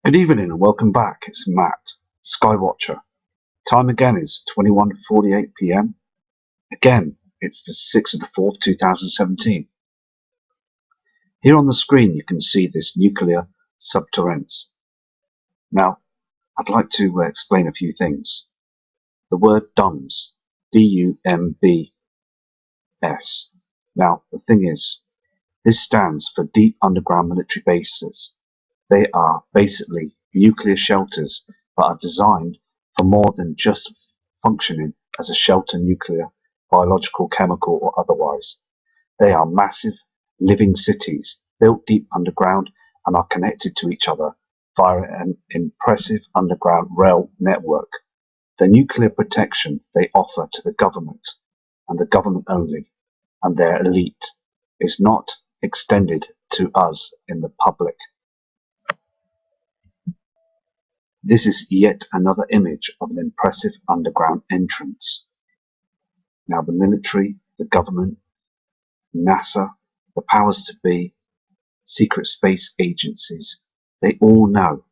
Good evening and welcome back. It's Matt, Skywatcher. Time again is 21:48 p.m. Again, it's the 6th of the 4th, 2017. Here on the screen you can see this nuclear subterraneans. Now, I'd like to explain a few things. The word DUMBS, D-U-M-B-S. Now, the thing is, this stands for Deep Underground Military Bases. They are basically nuclear shelters that are designed for more than just functioning as a shelter, nuclear, biological, chemical or otherwise. They are massive living cities built deep underground and are connected to each other via an impressive underground rail network. The nuclear protection they offer to the government and the government only and their elite is not extended to us in the public. This is yet another image of an impressive underground entrance. Now the military, the government, NASA, the powers to be, secret space agencies, they all know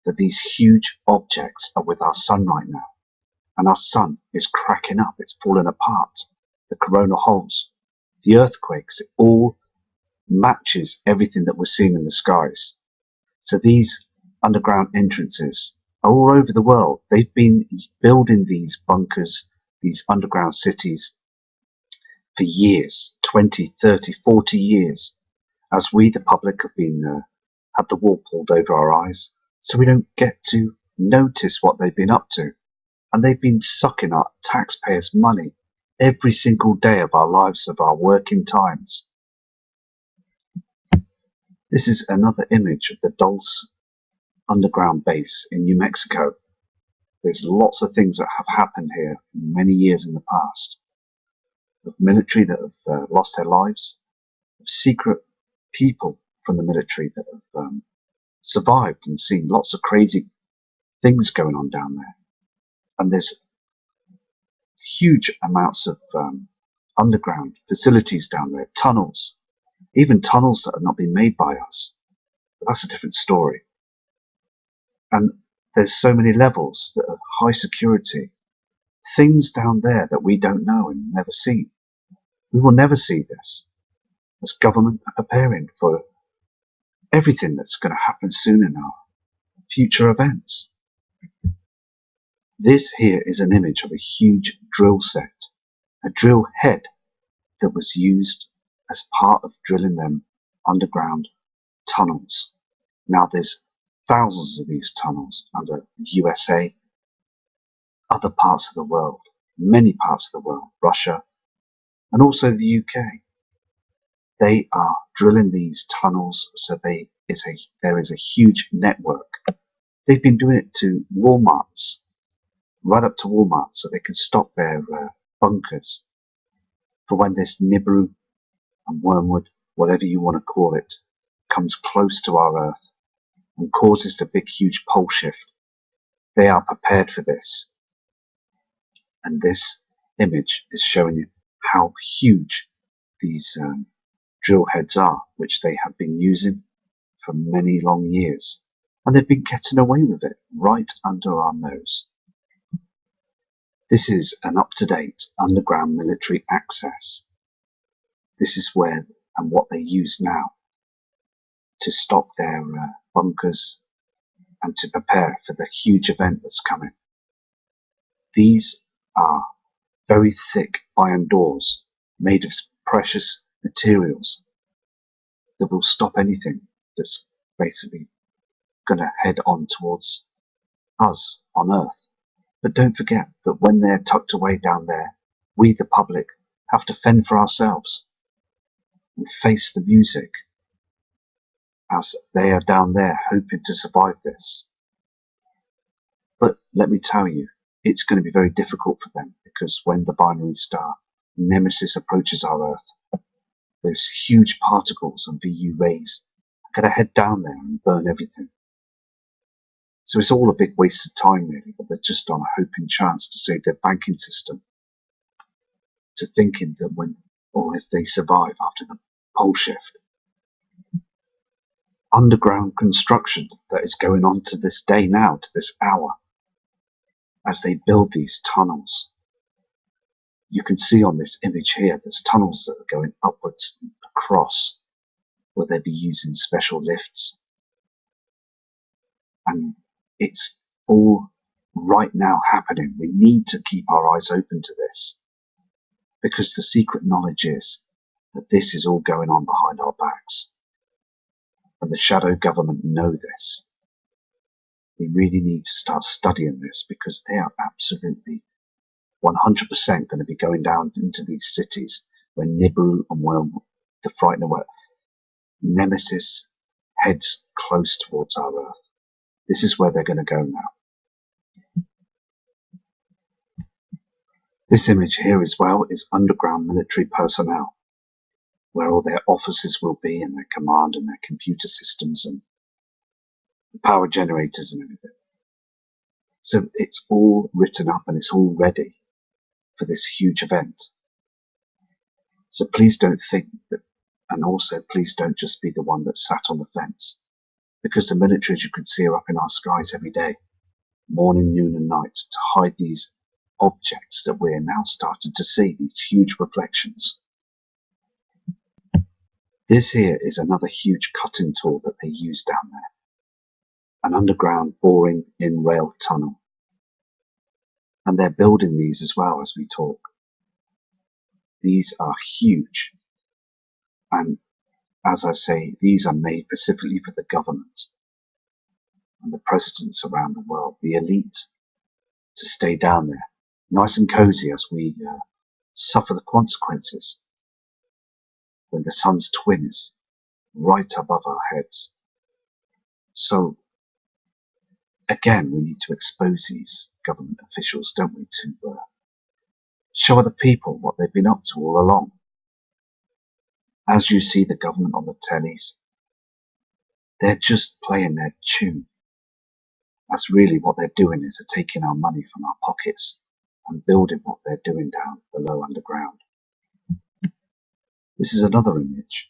that these huge objects are with our sun right now. And our sun is cracking up, it's falling apart. The coronal holes, the earthquakes, it all matches everything that we're seeing in the skies. So these underground entrances are all over the world. They've been building these bunkers, these underground cities for years, 20, 30, 40 years, as we, the public, have been had the wool pulled over our eyes, so we don't get to notice what they've been up to. And they've been sucking our taxpayers' money every single day of our lives, of our working times. This is another image of the Dulce underground base in New Mexico. There's lots of things that have happened here many years in the past. Of military that have lost their lives, of secret people from the military that have survived and seen lots of crazy things going on down there. And there's huge amounts of underground facilities down there, tunnels, even tunnels that have not been made by us. But that's a different story. And there's so many levels that are high security, things down there that we don't know and never seen. We will never see this, as government are preparing for everything that's going to happen soon in our future events. This here is an image of a huge drill set, a drill head that was used as part of drilling them underground tunnels. Now there's thousands of these tunnels under the USA, other parts of the world, many parts of the world, Russia, and also the UK. They are drilling these tunnels, so there is a huge network. They've been doing it to Walmarts, right up to Walmart, so they can stock their bunkers for when this Nibiru and wormwood, whatever you want to call it, comes close to our Earth and causes the big huge pole shift. They are prepared for this. And this image is showing you how huge these drill heads are, which they have been using for many long years. And they've been getting away with it right under our nose. This is an up-to-date underground military access. This is where and what they use now to stock their bunkers and to prepare for the huge event that's coming. These are very thick iron doors made of precious materials that will stop anything that's basically going to head on towards us on Earth. But don't forget that when they're tucked away down there, we, the public, have to fend for ourselves and face the music as they are down there hoping to survive this. But let me tell you, it's going to be very difficult for them, because when the binary star Nemesis approaches our Earth, those huge particles and VU rays are going to head down there and burn everything. So it's all a big waste of time really, but they're just on a hoping chance to save their banking system, to thinking that when, or if they survive after the pole shift, underground construction that is going on to this day now, to this hour, as they build these tunnels. You can see on this image here, there's tunnels that are going upwards and across, where they'll be using special lifts. And it's all right now happening. We need to keep our eyes open to this, because the secret knowledge is that this is all going on behind our backs. And the shadow government know this. We really need to start studying this, because they are absolutely 100% going to be going down into these cities where Nibiru and Worm, the Frightener, where Nemesis heads close towards our Earth. This is where they're going to go now. This image here as well is underground military personnel, where all their offices will be, and their command and their computer systems and the power generators and everything. So it's all written up and it's all ready for this huge event. So please don't think that, and also please don't just be the one that sat on the fence, because the military, as you can see, are up in our skies every day, morning, noon and night, to hide these objects that we're now starting to see, these huge reflections. This here is another huge cutting tool that they use down there, an underground boring in rail tunnel. And they're building these as well as we talk. These are huge, and as I say, these are made specifically for the government and the presidents around the world, the elite, to stay down there, nice and cozy as we suffer the consequences when the sun's twin is right above our heads. So again, we need to expose these government officials, don't we, to show other people what they've been up to all along. As you see the government on the tellies, they're just playing their tune. That's really what they're doing, is they're taking our money from our pockets and building what they're doing down below underground. This is another image.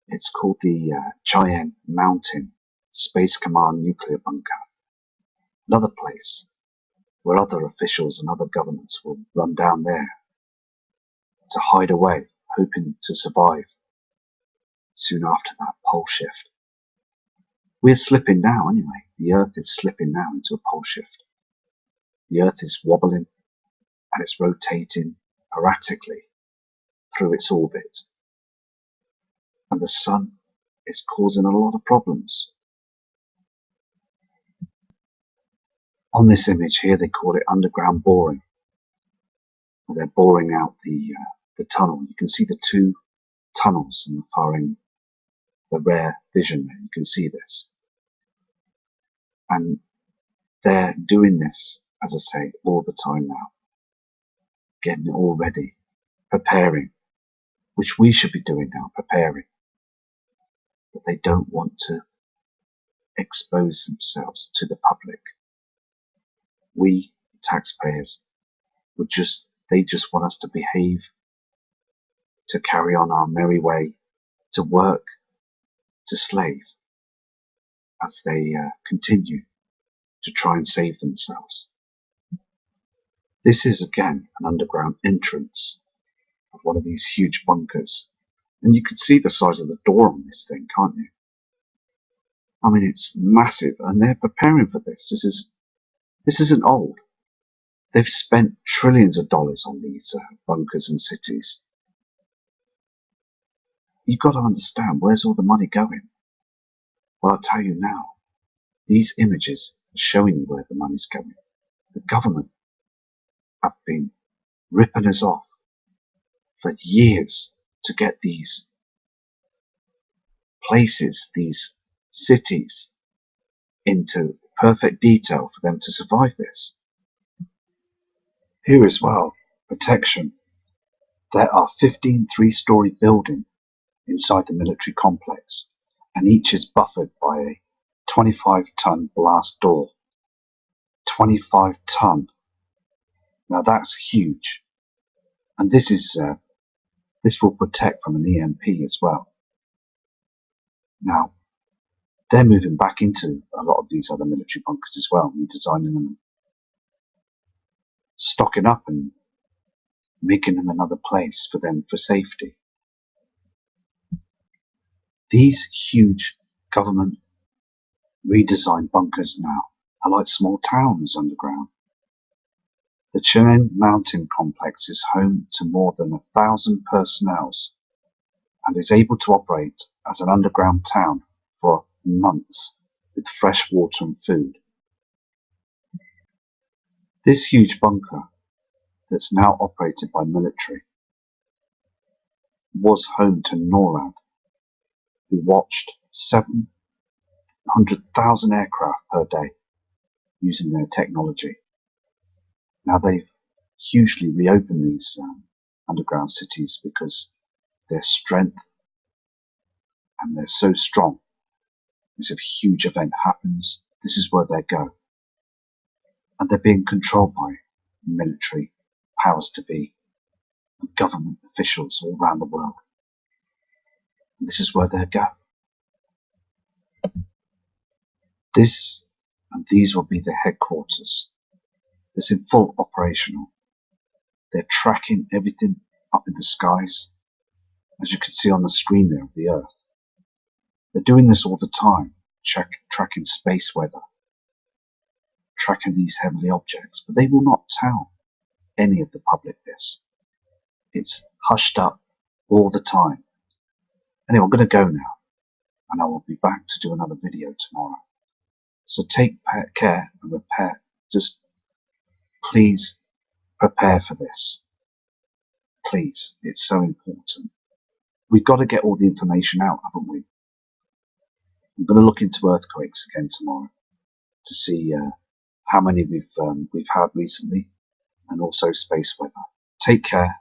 It's called the Cheyenne Mountain Space Command Nuclear Bunker. Another place where other officials and other governments will run down there to hide away, hoping to survive soon after that pole shift. We're slipping now anyway. The Earth is slipping now into a pole shift. The Earth is wobbling and it's rotating erratically through its orbit. And the sun is causing a lot of problems. On this image here, they call it underground boring. They're boring out the tunnel. You can see the two tunnels in the far end, the rare vision there. You can see this. And they're doing this, as I say, all the time now. Getting it all ready, preparing, which we should be doing now, preparing. But they don't want to expose themselves to the public. We, taxpayers, they just want us to behave, to carry on our merry way, to work, to slave, as they continue to try and save themselves. This is again an underground entrance of one of these huge bunkers, and you can see the size of the door on this thing, can't you? I mean, it's massive, and they're preparing for this. This isn't old. They've spent trillions of dollars on these bunkers and cities. You've got to understand, where's all the money going? Well, I'll tell you now. These images are showing you where the money's going. The government have been ripping us off for years to get these places, these cities, into perfect detail for them to survive this. Here as well, protection. There are 15 three-story buildings inside the military complex, and each is buffered by a 25-ton blast door. 25 ton. Now that's huge. And this will protect from an EMP as well. Now, They're moving back into a lot of these other military bunkers as well, redesigning them, stocking up and making them another place for them for safety. These huge government redesigned bunkers now are like small towns underground. The Chinen Mountain complex is home to more than 1,000 personnel and is able to operate as an underground town for months with fresh water and food. This huge bunker that's now operated by military was home to NORAD, who watched 700,000 aircraft per day using their technology. Now they've hugely reopened these underground cities because their strength and they're so strong. If a huge event happens, this is where they go. And they're being controlled by military powers to be and government officials all around the world. And this is where they go. These will be the headquarters. It's in full operational. They're tracking everything up in the skies, as you can see on the screen there of the Earth. They're doing this all the time, tracking space weather, tracking these heavenly objects, but they will not tell any of the public this. It's hushed up all the time. Anyway, I'm going to go now, and I will be back to do another video tomorrow. So take care and prepare. Just please prepare for this. Please, it's so important. We've got to get all the information out, haven't we? I'm going to look into earthquakes again tomorrow to see how many we've had recently, and also space weather. Take care